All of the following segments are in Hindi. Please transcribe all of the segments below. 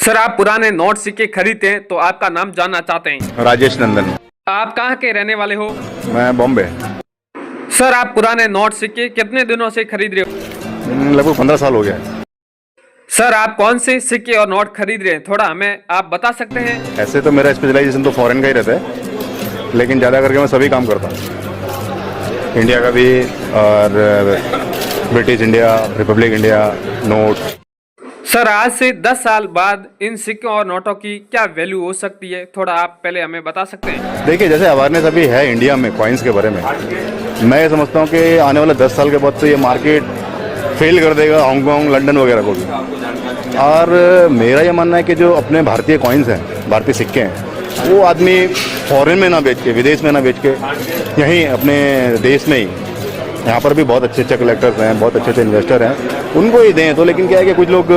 सर, आप पुराने नोट सिक्के खरीदते हैं तो आपका नाम जानना चाहते हैं। राजेश नंदन। आप कहाँ के रहने वाले हो? मैं बॉम्बे। सर, आप पुराने नोट सिक्के कितने दिनों से खरीद रहे हो? लगभग 15 साल हो गया है। सर, आप कौन से सिक्के और नोट खरीद रहे हैं, थोड़ा हमें आप बता सकते हैं? ऐसे तो मेरा स्पेशलाइजेशन तो फॉरेन का ही रहता है, लेकिन ज़्यादा करके मैं सभी काम करता हूँ, इंडिया का भी और British India, Republic India, note. Sir, आज से 10 साल बाद इन सिक्कों और नोटों की क्या वैल्यू हो सकती है, थोड़ा आप पहले हमें बता सकते हैं? देखिए, जैसे अवेयरनेस अभी है इंडिया में कॉइन्स के बारे में, मैं ये समझता हूँ कि आने वाले 10 साल के बाद तो ये मार्केट फेल कर देगा हांगकांग, लंदन वगैरह को भी। और मेरा ये मानना है कि जो अपने भारतीय कॉइन्स हैं, भारतीय सिक्के हैं, वो आदमी फॉरेन में ना बेच के, विदेश में ना बेच के, यहीं अपने देश में ही, यहाँ पर भी बहुत अच्छे अच्छे कलेक्टर्स हैं, बहुत अच्छे अच्छे इन्वेस्टर हैं, उनको ही दें। तो लेकिन क्या है कि कुछ लोग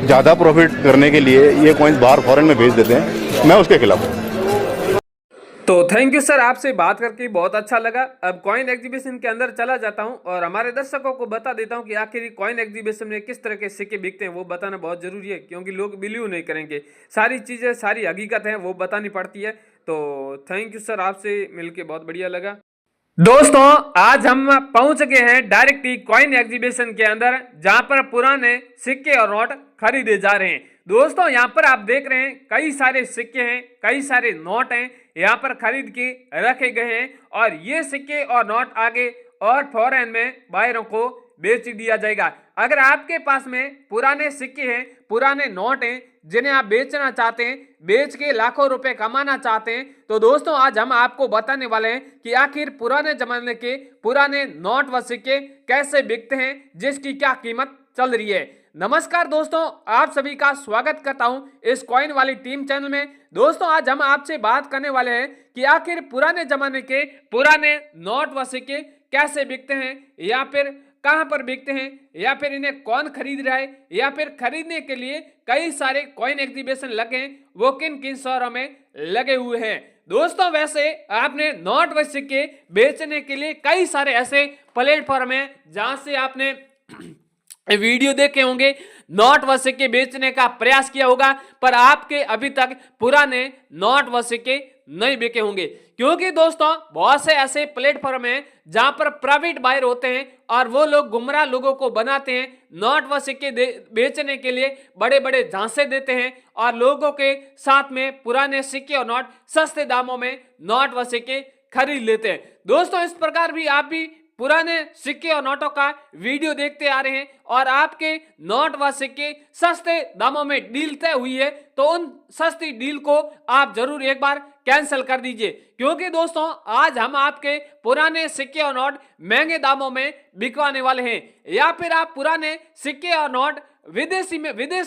ज़्यादा प्रॉफिट करने के लिए ये कॉइन्स बाहर फॉरेन में भेज देते हैं, मैं उसके खिलाफ हूँ। तो थैंक यू सर, आपसे बात करके बहुत अच्छा लगा। अब कॉइन एग्जीबिशन के अंदर चला जाता हूं और हमारे दर्शकों को बता देता हूं कि आखिर कॉइन एग्जीबिशन में किस तरह के सिक्के बिकते हैं, वो बताना बहुत जरूरी है, क्योंकि लोग बिलीव नहीं करेंगे। सारी चीज़ें, सारी हकीकत है, वो बतानी पड़ती है। तो थैंक यू सर, आपसे मिलके बहुत बढ़िया लगा। दोस्तों, आज हम पहुंच गए हैं डायरेक्ट ही कॉइन एग्जीबिशन के अंदर, जहां पर पुराने सिक्के और नोट खरीदे जा रहे हैं। दोस्तों, यहां पर आप देख रहे हैं कई सारे सिक्के हैं, कई सारे नोट हैं, यहां पर खरीद के रखे गए हैं और ये सिक्के और नोट आगे और फॉरेन में बायरों को बेच दिया जाएगा। अगर आपके पास में पुराने सिक्के हैं, पुराने नोट हैं, जिन्हें आप बेचना चाहते हैं, बेच के लाखों रुपए कमाना चाहते हैं, तो दोस्तों आज हम आपको बताने वाले हैं कि आखिर पुराने जमाने के पुराने नोट व सिक्के कैसे बिकते हैं, जिसकी क्या कीमत चल रही है। नमस्कार दोस्तों, आप सभी का स्वागत करता हूं इस कॉइन वाली टीम चैनल में। दोस्तों, आज हम आपसे बात करने वाले हैं कि आखिर पुराने जमाने के पुराने नोट व सिक्के कैसे बिकते हैं, या फिर कहां पर बिकते हैं, या फिर इन्हें कौन खरीद रहा है, या फिर खरीदने के लिए कई सारे कॉइन एग्जीबिशन लगे हैं, वो किन किन शहरों में लगे हुए हैं। दोस्तों, वैसे आपने नोट व सिक्के बेचने के लिए कई सारे ऐसे प्लेटफॉर्म हैं जहां से आपने वीडियो देखे होंगे, नोट व सिक्के बेचने का प्रयास किया होगा, पर आपके अभी तक पुराने नोट व सिक्के नहीं बिके होंगे, क्योंकि दोस्तों बहुत से ऐसे प्लेटफॉर्म हैं जहां पर प्राइवेट बायर होते हैं और वो लोग गुमराह लोगों को बनाते हैं, नोट व सिक्के बेचने के लिए बड़े बड़े झांसे देते हैं और लोगों के साथ में पुराने सिक्के और नोट सस्ते दामों में नोट व सिक्के खरीद लेते हैं। दोस्तों, इस प्रकार भी आप भी पुराने सिक्के और नोटों का वीडियो देखते आ रहे हैं और आपके नोट व सिक्के सस्ते दामों में डील तय हुई है, तो उन सस्ती डील को आप जरूर एक बार कैंसिल कर दीजिए, क्योंकि दोस्तों आज हम आपके पुराने सिक्के और नोट महंगे दामों में बिकवाने वाले हैं। या फिर आप पुराने सिक्के और नोट विदेश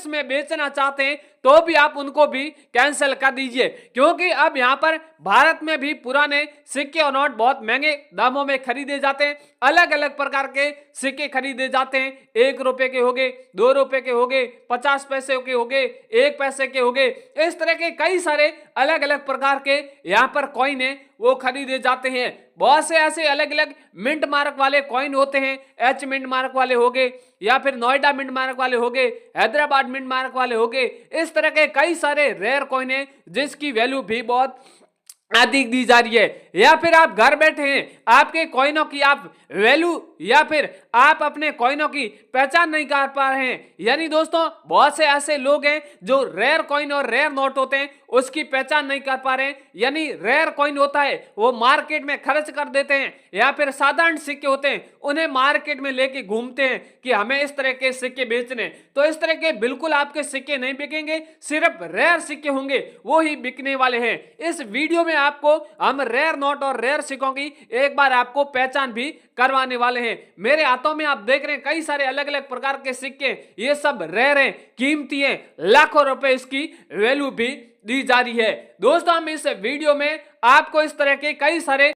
में बेचना चाहते हैं, तो भी आप उनको भी कैंसिल कर दीजिए, क्योंकि अब यहां पर भारत में भी पुराने सिक्के और नोट बहुत महंगे दामों में खरीदे जाते हैं। अलग अलग प्रकार के सिक्के खरीदे जाते हैं, 1 रुपए के हो गए, 2 रुपए के हो गए, 50 पैसे के हो गए, 1 पैसे के हो गए, इस तरह के कई सारे अलग अलग प्रकार के यहाँ पर कॉइन है वो खरीदे जाते हैं। बहुत से ऐसे अलग अलग मिंट मार्क वाले कॉइन होते हैं, एच मिंट मार्क वाले हो गए, या फिर नोएडा मिंट मार्क वाले हो गए, हैदराबाद मिंट मार्क वाले हो गए, इस तरह के कई सारे रेयर कॉइन है जिसकी वैल्यू भी बहुत अधिक दी जा रही है। या फिर आप घर बैठे हैं, आपके कॉइनों की आप वैल्यू या फिर आप अपने कॉइनों की पहचान नहीं कर पा रहे हैं, यानी दोस्तों बहुत से ऐसे लोग हैं जो रेयर कॉइन और रेयर नोट होते हैं उसकी पहचान नहीं कर पा रहे हैं। यानी रेयर कॉइन होता है वो मार्केट में खर्च कर देते हैं, या फिर साधारण सिक्के होते हैं उन्हें मार्केट में लेके घूमते हैं कि हमें इस तरह के सिक्के बेचने, तो इस तरह के बिल्कुल आपके सिक्के नहीं बिकेंगे, सिर्फ रेयर सिक्के होंगे वो ही बिकने वाले हैं। इस वीडियो में आपको हम रेयर नोट और रेयर सिक्कों की एक बार आपको पहचान भी करवाने वाले हैं। मेरे हाथों में आप देख रहे हैं कई सारे अलग अलग प्रकार के सिक्के, ये सब रेयर हैं, कीमती हैं, लाखों रुपए इसकी वैल्यू भी दी जा रही है। दोस्तों, हम इस वीडियो में आपको इस तरह के कई सारे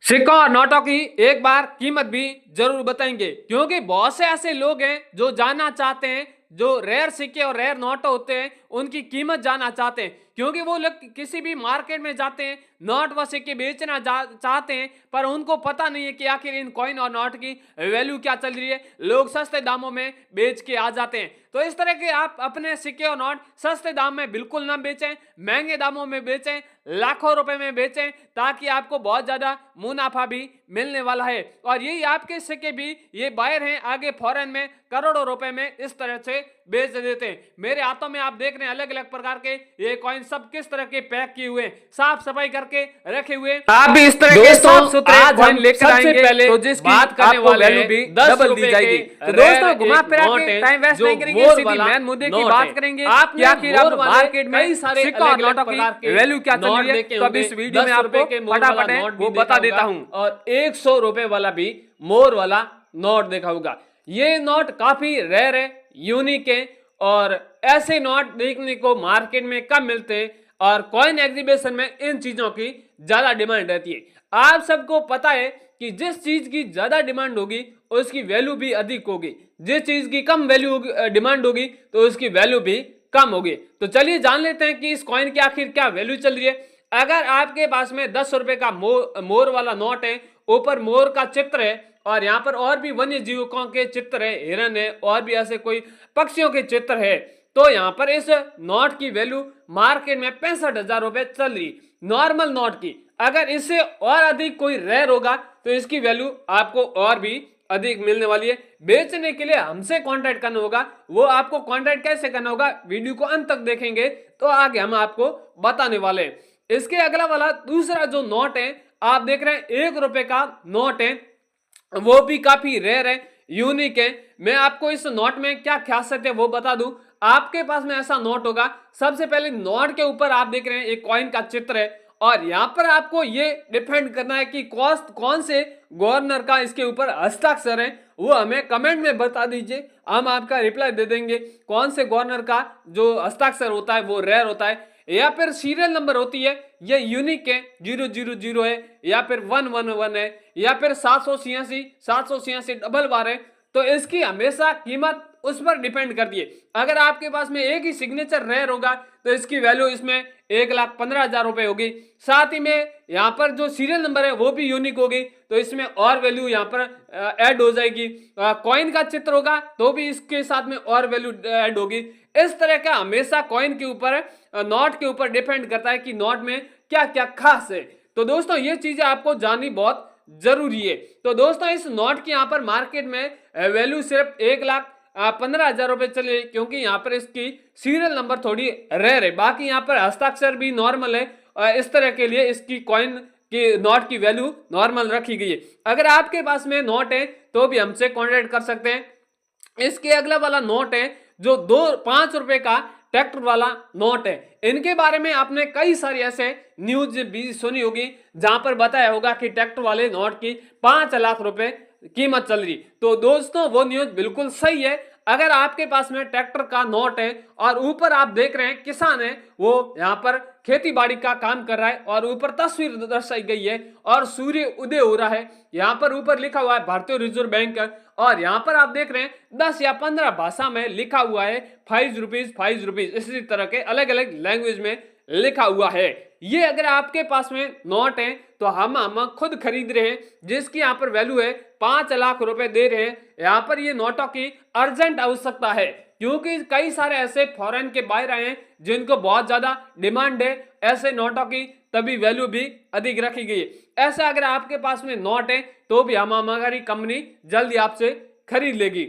सिक्कों और नोटों की एक बार कीमत भी जरूर बताएंगे, क्योंकि बहुत से ऐसे लोग हैं जो जानना चाहते हैं, जो रेयर सिक्के और रेयर नोट होते हैं उनकी कीमत जानना चाहते हैं, क्योंकि वो लोग किसी भी मार्केट में जाते हैं, नोट व सिक्के बेचना चाहते हैं, पर उनको पता नहीं है कि आखिर इन कॉइन और नोट की वैल्यू क्या चल रही है। लोग सस्ते दामों में बेच के आ जाते हैं। तो इस तरह के आप अपने सिक्के और नोट सस्ते दाम में बिल्कुल ना बेचें, महंगे दामों में बेचें, लाखों रुपए में बेचें, ताकि आपको बहुत ज्यादा मुनाफा भी मिलने वाला है। और यही आपके सिक्के भी ये बायर हैं आगे फॉरेन में करोड़ों रुपए में इस तरह से बेच देते हैं। मेरे हाथों में आप देख रहे हैं अलग अलग प्रकार के ये कॉइन, सब किस तरह के पैक किए हुए, साफ सफाई करके रखे हुए। आप भी इस तरह के साफ सुथरे कॉइन लेकर आएंगे पहले तो जिसकी बात करने वाले वैल्यू भी डबल दी जाएगी। तो दोस्तों घुमा फिरा के टाइम वेस्ट नहीं करेंगे, सीधी मेन मुद्दे की बात करेंगे कि आखिर आप मार्केट में सिक्का और नोटों की वैल्यू क्या चल रही है। तो अभी इस वीडियो में आपको फटाफट वो बता देता हूं। और 100 रुपए वाला भी मोर वाला नोट देखा होगा। ये नोट काफी रेयर है, यूनिक है, और ऐसे नोट देखने को मार्केट में कम मिलते हैं, और कॉइन एग्जीबिशन में इन चीजों की ज्यादा डिमांड रहती है। आप सबको पता है कि जिस चीज की ज्यादा डिमांड होगी उसकी वैल्यू भी अधिक होगी, जिस चीज की कम वैल्यू डिमांड होगी तो उसकी वैल्यू भी कम होगी। तो चलिए जान लेते हैं कि इस कॉइन की आखिर क्या वैल्यू चल रही है। अगर आपके पास में 10 रुपए का मोर वाला नोट है, ऊपर मोर का चित्र है, और यहाँ पर और भी वन्य जीवों के चित्र है, हिरन है, और भी ऐसे कोई पक्षियों के चित्र है, तो यहाँ पर इस नोट की वैल्यू मार्केट में 65,000 रुपए चल रही नॉर्मल नोट की। अगर इससे और अधिक कोई रेयर होगा तो इसकी वैल्यू आपको और भी अधिक मिलने वाली है। बेचने के लिए हमसे कांटेक्ट करना होगा। वो आपको कांटेक्ट कैसे करना होगा, वीडियो को अंत तक देखेंगे तो आगे हम आपको बताने वाले हैं। इसके अगला वाला दूसरा जो नोट है, आप देख रहे हैं 1 रुपए का नोट है, वो भी काफी रेयर है, यूनिक है। मैं आपको इस नोट में क्या खासियत है वो बता दूं। आपके पास में ऐसा नोट होगा, सबसे पहले नोट के ऊपर आप देख रहे हैं एक कॉइन का चित्र है, और यहाँ पर आपको ये डिपेंड करना है कि कौन से गवर्नर का इसके ऊपर हस्ताक्षर है, वो हमें कमेंट में बता दीजिए, हम आपका रिप्लाई दे देंगे। कौन से गवर्नर का जो हस्ताक्षर होता है वो रेयर होता है, या फिर सीरियल नंबर होती है, ये यूनिक है, 000 है, या फिर 111 है, या फिर 786 डबल बार है, तो इसकी हमेशा कीमत उस पर डिपेंड करती है। अगर आपके पास में एक ही सिग्नेचर रेयर होगा तो इसकी वैल्यू इसमें 1,15,000 रुपए होगी। साथ ही में यहाँ पर जो सीरियल नंबर है वो भी यूनिक होगी, तो इसमें और वैल्यू यहाँ पर ऐड हो जाएगी। कॉइन का चित्र होगा तो भी इसके साथ में और वैल्यू ऐड होगी। इस तरह का हमेशा कॉइन के ऊपर, नोट के ऊपर डिपेंड करता है कि नोट में क्या क्या खास है। तो दोस्तों ये चीजें आपको जाननी बहुत जरूरी है। तो दोस्तों इस नोट की यहाँ पर मार्केट में वैल्यू सिर्फ 1,15,000 रुपए चले, क्योंकि यहाँ पर इसकी सीरियल नंबर थोड़ी रेयर है। बाकी यहाँ पर हस्ताक्षर भी नॉर्मल है, इस तरह के लिए इसकी कॉइन की नोट की वैल्यू नॉर्मल रखी गई है। अगर आपके पास में नोट है तो भी हमसे कॉन्टेक्ट कर सकते हैं। इसके अगला वाला नोट है जो 5 रुपए का ट्रैक्टर वाला नोट है। इनके बारे में आपने कई सारी ऐसे न्यूज भी सुनी होगी जहां पर बताया होगा कि ट्रैक्टर वाले नोट की 5 लाख रुपए कीमत चल रही। तो दोस्तों वो न्यूज बिल्कुल सही है। अगर आपके पास में ट्रैक्टर का नोट है और ऊपर आप देख रहे हैं किसान है, वो यहाँ पर खेती बाड़ी का काम कर रहा है, और ऊपर तस्वीर दर्शाई गई है और सूर्य उदय हो रहा है। यहाँ पर ऊपर लिखा हुआ है भारतीय रिजर्व बैंक, और यहाँ पर आप देख रहे हैं 10 या 15 भाषा में लिखा हुआ है 5 रुपीज, इसी तरह के अलग अलग लैंग्वेज में लिखा हुआ है। ये अगर आपके पास में नोट है तो हम खुद खरीद रहे हैं, जिसकी यहाँ पर वैल्यू है 5 लाख रुपए दे रहे हैं। यहाँ पर ये नोटों की अर्जेंट आवश्यकता है, क्योंकि कई सारे ऐसे फॉरेन के बाहर आए हैं जिनको बहुत ज्यादा डिमांड है ऐसे नोटों की, तभी वैल्यू भी अधिक रखी गई है। ऐसा अगर आपके पास में नोट है तो भी हमारी कंपनी जल्दी आपसे खरीद लेगी।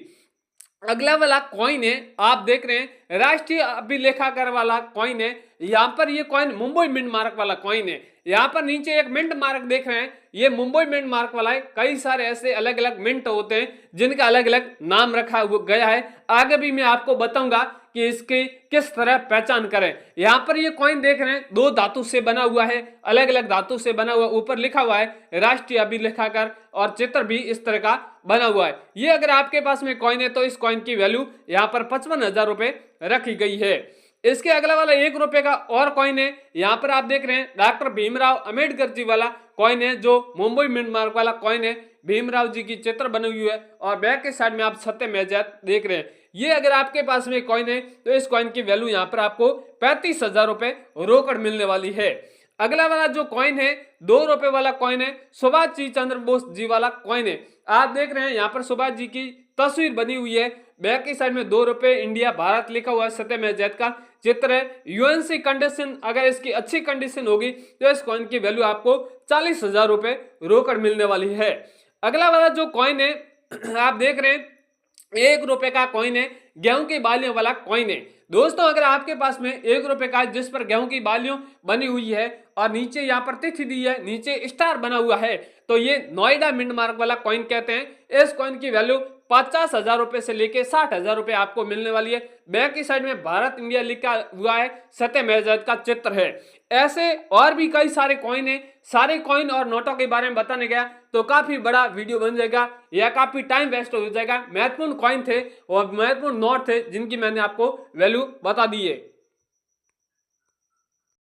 अगला वाला कॉइन है, आप देख रहे हैं राष्ट्रीय अभिलेखागार वाला कॉइन है। यहाँ पर ये कॉइन मुंबई मिंट मार्क वाला कॉइन है। यहाँ पर नीचे एक मिंट मार्क देख रहे हैं, ये मुंबई मिंट मार्क वाला है। कई सारे ऐसे अलग अलग मिंट होते हैं जिनका अलग अलग नाम रखा गया है। आगे भी मैं आपको बताऊंगा कि इसकी किस तरह पहचान करें। यहाँ पर ये कॉइन देख रहे हैं 2 धातु से बना हुआ है, अलग अलग धातु से बना हुआ, ऊपर लिखा हुआ है राष्ट्रीय अभिलेखागार, और चित्र भी इस तरह का बना हुआ है। ये अगर आपके पास में कॉइन है तो इस कॉइन की वैल्यू यहाँ पर 55,000 रुपए रखी गई है। इसके अगला वाला 1 रुपए का और कॉइन है। यहाँ पर आप देख रहे हैं डॉक्टर भीमराव अंबेडकर जी वाला कॉइन है, जो मुंबई मिंट मार्क वाला कॉइन है। भीमराव जी की चित्र बनी हुई है, और बैक के साइड में आप सत्यमेव जयते देख रहे हैं। ये अगर आपके पास में कॉइन है तो इस कॉइन की वैल्यू यहाँ पर आपको 35,000 रुपए रोकड़ मिलने वाली है। अगला वाला जो कॉइन है 2 रुपए वाला कॉइन है, सुभाष जी चंद्र बोस जी वाला कॉइन है। आप देख रहे हैं यहाँ पर सुभाष जी की तस्वीर बनी हुई है, बैक की साइड में 2 रुपए इंडिया भारत लिखा हुआ है, सत्यमेव का चित्र है। यूएनसी कंडीशन अगर इसकी अच्छी कंडीशन होगी तो इस कॉइन की वैल्यू आपको 40,000 रुपए रोकड़ मिलने वाली है। अगला वाला जो कॉइन है आप देख रहे हैं 1 रुपए का कॉइन है, गेहूं की बालियों वाला कॉइन है। दोस्तों अगर आपके पास में 1 रुपए का जिस पर गेहूं की बालियों बनी हुई है और नीचे यहाँ पर तिथि दी है, नीचे स्टार बना हुआ है, तो ये नोएडा मिंट मार्क वाला कॉइन कहते हैं। इस कॉइन की वैल्यू 50,000 रुपए से लेके 60,000 रुपए आपको मिलने वाली है। बैक की साइड में भारत इंडिया लिखा हुआ है, सत्यमेव का चित्र है। ऐसे और भी कई सारे कॉइन है, सारे कॉइन और नोटों के बारे में बताने गया तो काफी बड़ा वीडियो बन जाएगा या काफी टाइम वेस्ट हो जाएगा। महत्वपूर्ण कॉइन थे और महत्वपूर्ण नोट थे जिनकी मैंने आपको वैल्यू बता दी है।